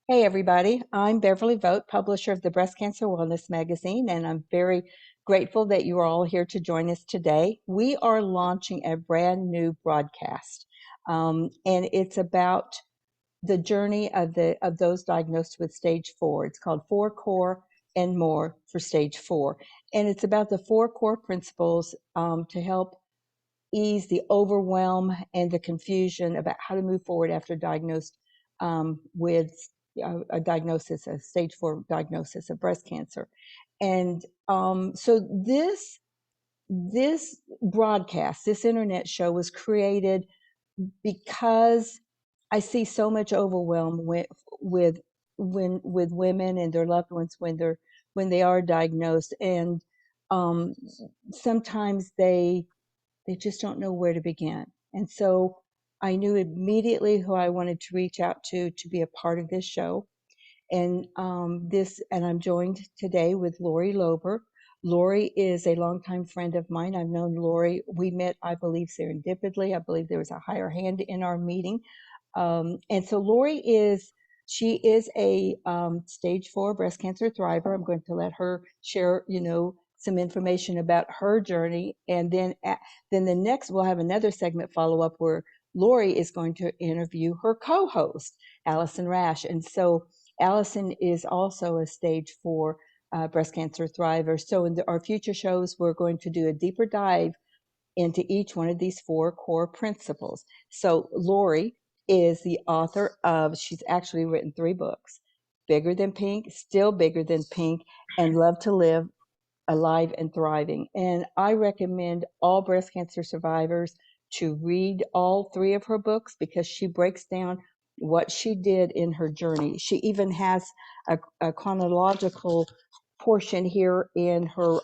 Hey, everybody. I'm Beverly Vogt, publisher of the Breast Cancer Wellness Magazine, and I'm very grateful that you are all here to join us today. We are launching a brand new broadcast, and it's about the journey of those diagnosed with stage 4. It's called 4 Core and More for stage 4, and it's about the 4 core principles to help ease the overwhelm and the confusion about how to move forward after diagnosed with a diagnosis, a stage 4 diagnosis of breast cancer. And so this broadcast, this internet show was created because I see so much overwhelm with with women and their loved ones when they are diagnosed, and um, sometimes they just don't know where to begin. And so I knew immediately who I wanted to reach out to be a part of this show. And I'm joined today with Lori Lober. Lori is a longtime friend of mine. I've known Lori. We met, I believe, serendipitously. I believe there was a higher hand in our meeting. And so Lori she is a stage 4 breast cancer thriver. I'm going to let her share, some information about her journey. And then the next, we'll have another segment follow up where Lori is going to interview her co-host, Allison Rash. And so Allison is also a stage 4 breast cancer thriver. So in our future shows, we're going to do a deeper dive into each one of these 4 core principles. So Lori is the author of, she's actually written 3 books: Bigger Than Pink, Still Bigger Than Pink, and Love to Live, Alive and Thriving. And I recommend all breast cancer survivors to read all 3 of her books because she breaks down what she did in her journey. She even has a chronological portion here in her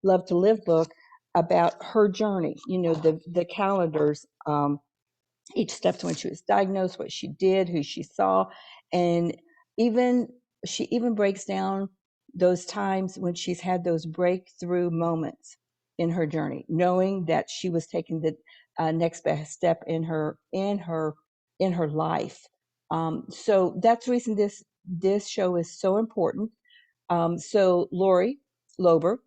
Love to Live book about her journey, the calendars, each step to when she was diagnosed, what she did, who she saw, and even she even breaks down those times when she's had those breakthrough moments in her journey, knowing that she was taking the next best step in her life. So that's the reason this show is so important. So Lori Lober,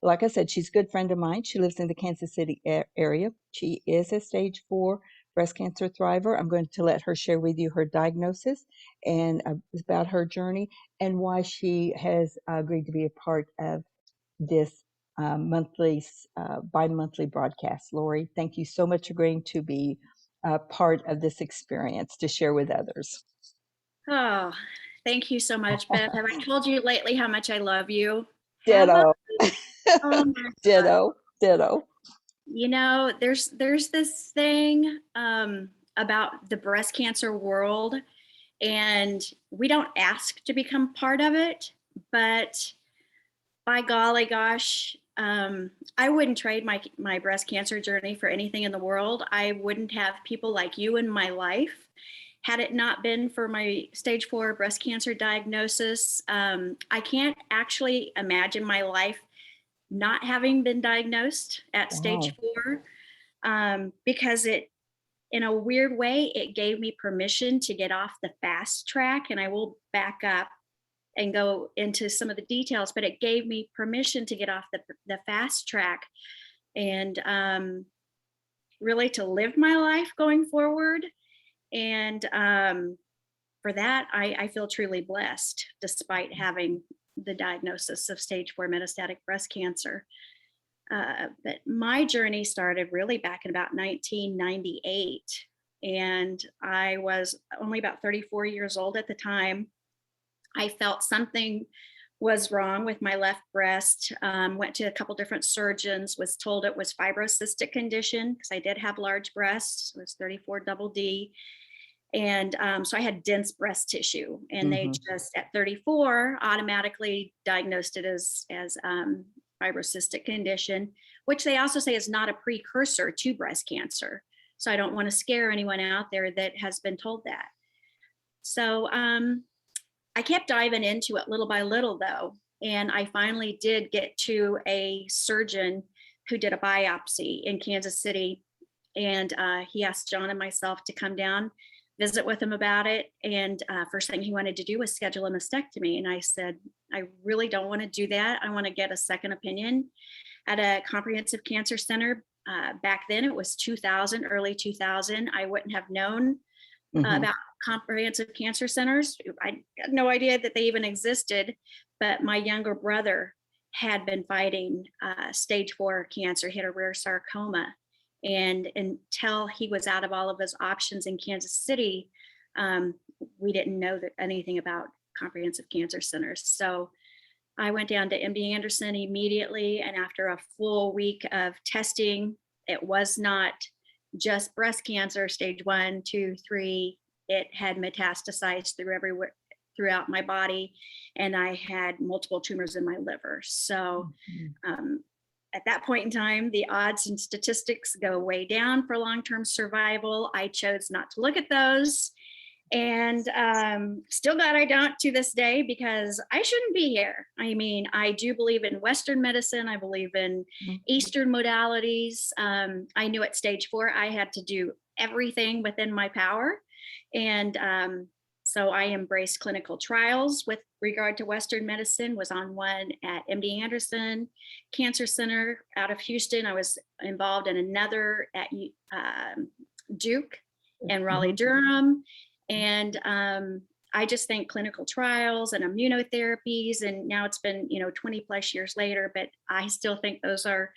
like I said, she's a good friend of mine. She lives in the Kansas City area. She is a stage 4 breast cancer thriver. I'm going to let her share with you her diagnosis and about her journey and why she has agreed to be a part of this bi-monthly broadcast. Lori, thank you so much for agreeing to be part of this experience to share with others. Oh, thank you so much, Beth. Have I told you lately how much I love you? Have I? Ditto. Oh my God. Ditto. Ditto. There's this thing about the breast cancer world, and we don't ask to become part of it, but by golly gosh, I wouldn't trade my breast cancer journey for anything in the world. I wouldn't have people like you in my life had it not been for my stage 4 breast cancer diagnosis. I can't actually imagine my life not having been diagnosed at stage Wow. 4, because in a weird way, it gave me permission to get off the fast track. And I will back up and go into some of the details, but it gave me permission to get off the fast track and really to live my life going forward. And for that, I feel truly blessed despite having the diagnosis of stage 4 metastatic breast cancer. But my journey started really back in about 1998. And I was only about 34 years old at the time. I felt something was wrong with my left breast. Went to a couple different surgeons, was told it was fibrocystic condition because I did have large breasts. It was 34 double D. And so I had dense breast tissue, and they Mm-hmm. just at 34 automatically diagnosed it as fibrocystic condition, which they also say is not a precursor to breast cancer. So I don't want to scare anyone out there that has been told that. So I kept diving into it little by little, though, and I finally did get to a surgeon who did a biopsy in Kansas City, and he asked John and myself to come down visit with him about it. And first thing he wanted to do was schedule a mastectomy. And I said, I really don't want to do that. I want to get a second opinion at a comprehensive cancer center. Back then it was 2000, early 2000. I wouldn't have known about comprehensive cancer centers. I had no idea that they even existed, but my younger brother had been fighting stage 4 cancer, he had a rare sarcoma. And until he was out of all of his options in Kansas City, um, we didn't know anything about comprehensive cancer centers. So I went down to MD Anderson immediately. And after a full week of testing, it was not just breast cancer, stage 1, 2, 3. It had metastasized throughout my body, and I had multiple tumors in my liver. So at that point in time, the odds and statistics go way down for long-term survival. I chose not to look at those. And still glad I don't to this day, because I shouldn't be here. I mean, I do believe in Western medicine. I believe in Eastern modalities. I knew at stage 4, I had to do everything within my power. And so I embraced clinical trials with regard to Western medicine, was on one at MD Anderson Cancer Center out of Houston. I was involved in another at Duke and Raleigh-Durham. And I just think clinical trials and immunotherapies, and now it's been, 20 plus years later, but I still think those are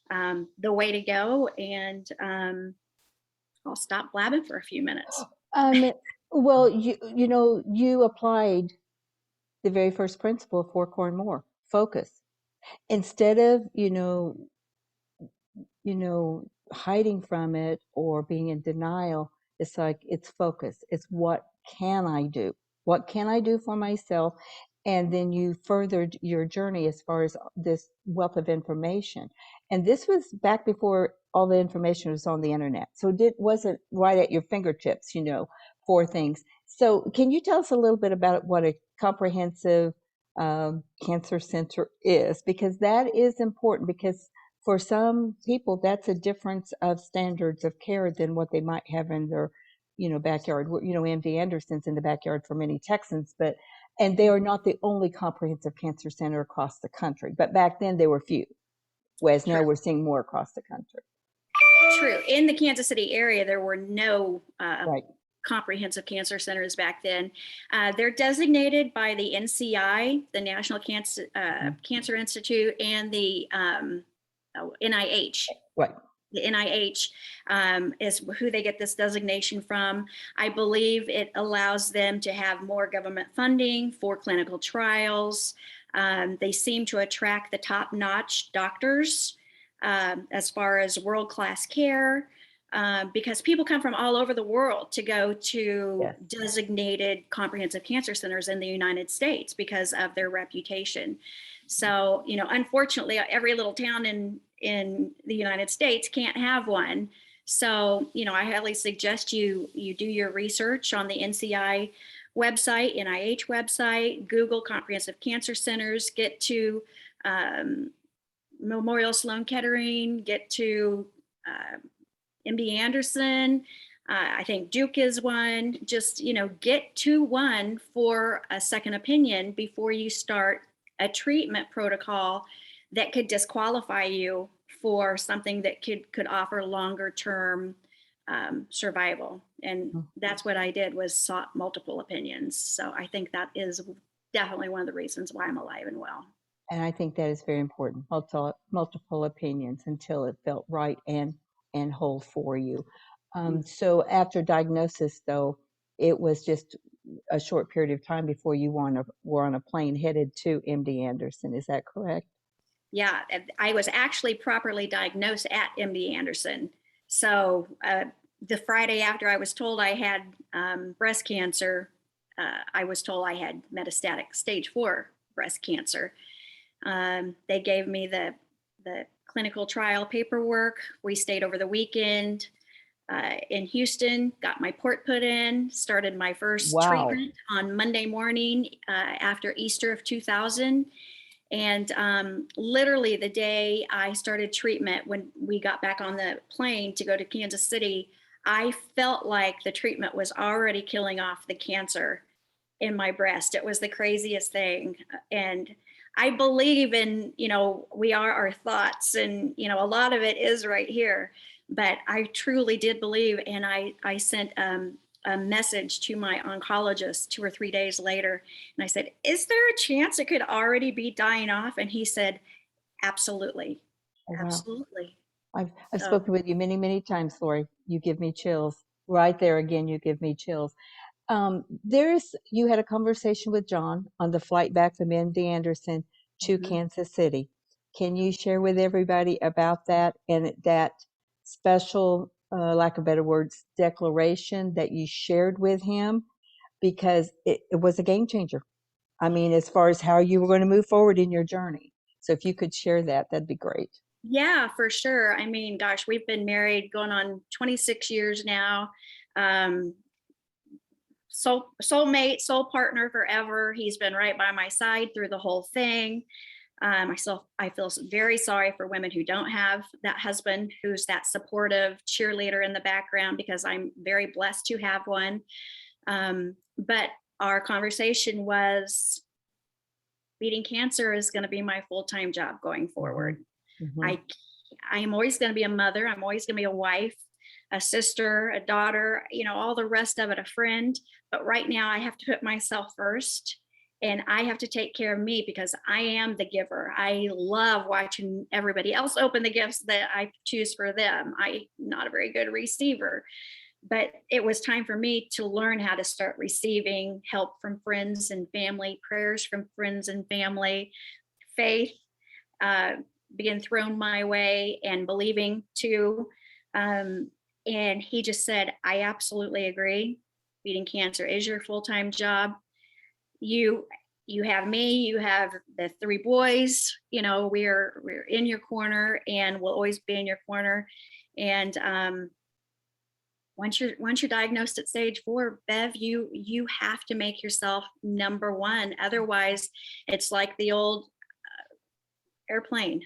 the way to go. And I'll stop blabbing for a few minutes. Well, you applied the very first principle of 4 Core and More, focus. Instead of, hiding from it or being in denial, it's like, it's focus. It's what can I do? What can I do for myself? And then you furthered your journey as far as this wealth of information. And this was back before all the information was on the internet. So it wasn't right at your fingertips, for things. So can you tell us a little bit about what a comprehensive cancer center is? Because that is important, because for some people, that's a difference of standards of care than what they might have in their, backyard. MD Anderson's in the backyard for many Texans, and they are not the only comprehensive cancer center across the country. But back then they were few, whereas now we're seeing more across the country. True. In the Kansas City area, there were no comprehensive cancer centers back then. They're designated by the NCI, the National Cancer Institute, and the NIH. Right. The NIH is who they get this designation from. I believe it allows them to have more government funding for clinical trials. They seem to attract the top-notch doctors as far as world-class care, because people come from all over the world to go to designated comprehensive cancer centers in the United States because of their reputation. So, unfortunately, every little town in the United States can't have one. So, I highly suggest you do your research on the NCI website, NIH website, Google comprehensive cancer centers, get to Memorial Sloan Kettering, get to MD Anderson. I think Duke is one. Just, get to one for a second opinion before you start a treatment protocol that could disqualify you for something that could offer longer term survival. And that's what I did, was sought multiple opinions. So I think that is definitely one of the reasons why I'm alive and well. And I think that is very important, multiple opinions until it felt right and whole for you. So after diagnosis, though, it was just a short period of time before you were on a plane headed to MD Anderson. Is that correct? Yeah, I was actually properly diagnosed at MD Anderson. So the Friday after I was told I had breast cancer, I was told I had metastatic stage 4 breast cancer. They gave me the clinical trial paperwork. We stayed over the weekend in Houston, got my port put in, started my first treatment on Monday morning after Easter of 2000. And literally the day I started treatment, when we got back on the plane to go to Kansas City, I felt like the treatment was already killing off the cancer in my breast. It was the craziest thing. And I believe in, we are our thoughts, and, a lot of it is right here. But I truly did believe, and I sent a message to my oncologist 2 or 3 days later. And I said, "Is there a chance it could already be dying off?" And he said, "Absolutely. Oh, wow. Absolutely." I've So, spoken with you many, many times, Lori. You give me chills. Right there again, you give me chills. You had a conversation with John on the flight back from MD Anderson to mhm. Kansas City. Can you share with everybody about that and that special, lack of better words, declaration that you shared with him? Because it was a game changer. I mean, as far as how you were going to move forward in your journey. So if you could share that, that'd be great. Yeah, for sure. I mean, gosh, we've been married going on 26 years now. Um, soulmate, soul partner forever. He's been right by my side through the whole thing. I feel very sorry for women who don't have that husband who's that supportive cheerleader in the background, because I'm very blessed to have one. But our conversation was, beating cancer is going to be my full-time job going Mm-hmm. forward. Mm-hmm. I am always going to be a mother. I'm always going to be a wife, a sister, a daughter, all the rest of it, a friend. But right now I have to put myself first, and I have to take care of me, because I am the giver. I love watching everybody else open the gifts that I choose for them. I'm not a very good receiver, but it was time for me to learn how to start receiving help from friends and family, prayers from friends and family, faith uh, being thrown my way, and believing too. Um, and he just said, "I absolutely agree. Beating cancer is your full-time job. You you have me, you have the three boys. We're in your corner, and we'll always be in your corner." And once you're diagnosed at stage 4, Bev, you have to make yourself number one. Otherwise, it's like the old airplane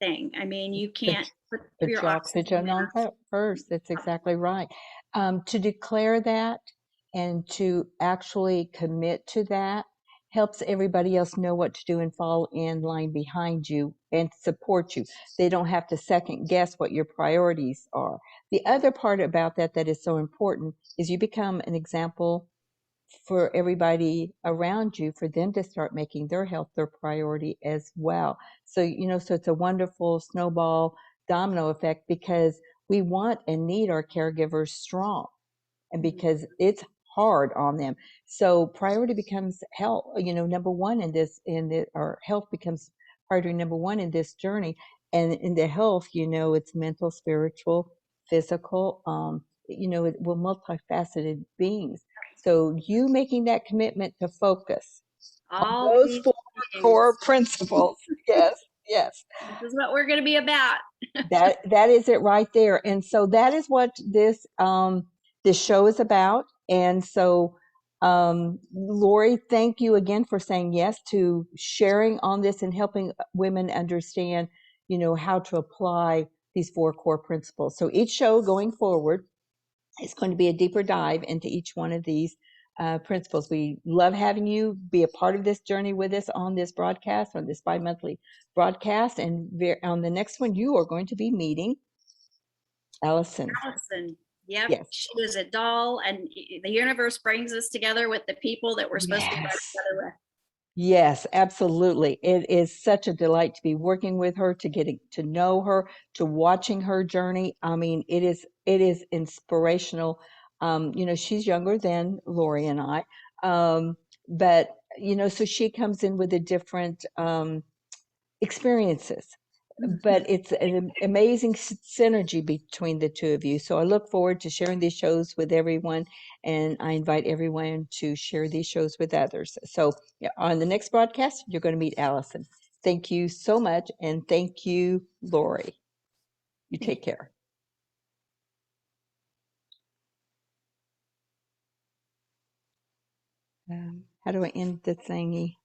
thing. I mean, you can't Put, put put your your oxygen oxygen on mask. first. That's exactly right. To declare that and to actually commit to that helps everybody else know what to do and fall in line behind you and support you. They don't have to second guess what your priorities are. The other part about that is so important is you become an example for everybody around you, for them to start making their health their priority as well. So, so it's a wonderful snowball domino effect, because we want and need our caregivers strong, and because it's hard on them. So priority becomes health, number one or health becomes priority number one in this journey. And in the health, it's mental, spiritual, physical, we're multifaceted beings. So you making that commitment to focus on All those these four core things. principles. Yes, yes. This is what we're going to be about. That is it right there. And so that is what this show is about. And so Lori, thank you again for saying yes to sharing on this and helping women understand, how to apply these four core principles. So each show going forward is going to be a deeper dive into each one of these principles. We love having you be a part of this journey with us on this broadcast, on this bi-monthly broadcast. And on the next one, you are going to be meeting Allison. Allison. Yep. Yes. She is a doll, and the universe brings us together with the people that we're supposed to be right Yes. together with. Yes, absolutely. It is such a delight to be working with her, to getting to know her, to watching her journey. I mean, it is inspirational. She's younger than Lori and I, but so she comes in with a different experiences, but it's an amazing synergy between the two of you. So I look forward to sharing these shows with everyone, and I invite everyone to share these shows with others. So yeah, on the next broadcast, you're going to meet Allison. Thank you so much, and thank you, Lori. You take care. How do I end the thingy?